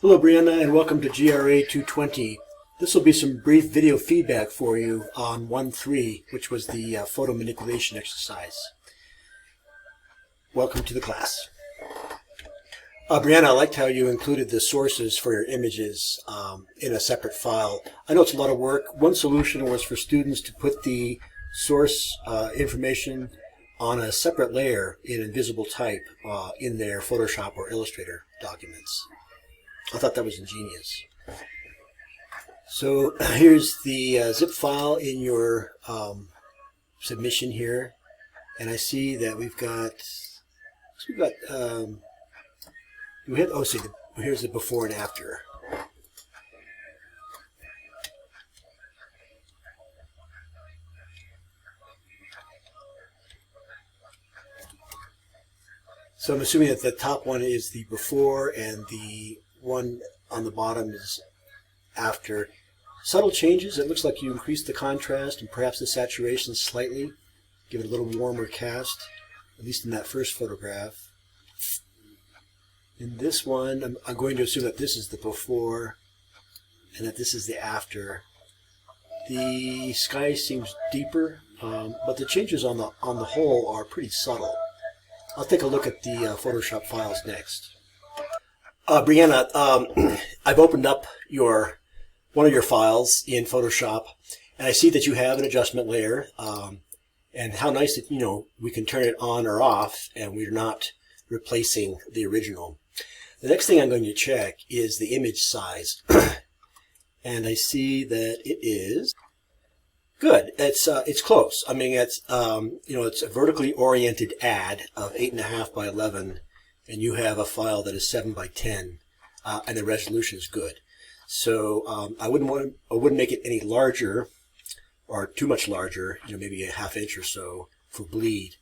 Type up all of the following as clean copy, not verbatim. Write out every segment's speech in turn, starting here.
Hello Brianna and welcome to GRA 220. This will be some brief video feedback for you on 1.3, which was the photo manipulation exercise. Welcome to the class. Brianna, I liked how you included the sources for your images in a separate file. I know it's a lot of work. One solution was for students to put the source information on a separate layer in invisible type in their Photoshop or Illustrator documents. I thought that was ingenious. So here's the zip file in your submission here, and I see that here's the before and after. So I'm assuming that the top one is the before and the one on the bottom is after. Subtle changes. It looks like you increased the contrast and perhaps the saturation slightly. Give it a little warmer cast, at least in that first photograph. In this one, I'm going to assume that this is the before and that this is the after. The sky seems deeper, but the changes on the whole are pretty subtle. I'll take a look at the Photoshop files next. Brianna, I've opened up one of your files in Photoshop, and I see that you have an adjustment layer, and how nice that we can turn it on or off, and we're not replacing the original. The next thing I'm going to check is the image size, and I see that it is good. It's close. I mean, it's it's a vertically oriented ad of 8.5 by 11. And you have a file that is 7 by 10, and the resolution is good. So I wouldn't make it any larger or too much larger, maybe a ½ inch or so for bleed.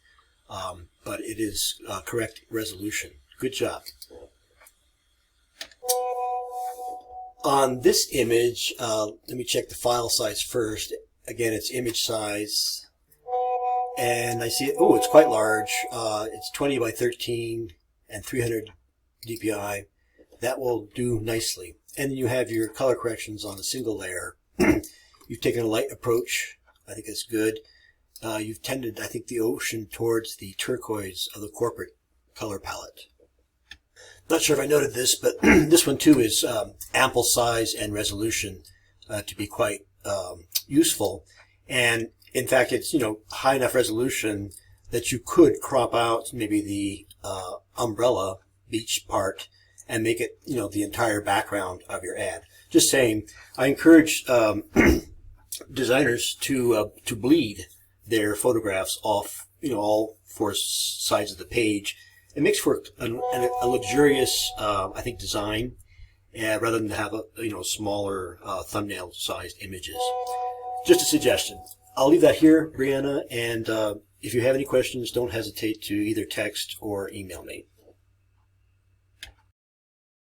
But it is correct resolution. Good job. On this image, let me check the file size first. Again, it's image size, and I see it. Oh, it's quite large. It's 20 by 13. And 300 dpi. That will do nicely. And you have your color corrections on a single layer. You've taken a light approach. I think that's good. You've tended, I think, the ocean towards the turquoise of the corporate color palette. Not sure if I noted this, but this one too is ample size and resolution to be quite useful. And in fact, it's high enough resolution that you could crop out maybe the umbrella beach part and make it the entire background of your ad. Just saying, I encourage designers to bleed their photographs off all four sides of the page. It makes for a luxurious I think design rather than have smaller thumbnail sized images. Just a suggestion. I'll leave that here, Brianna, and if you have any questions, don't hesitate to either text or email me.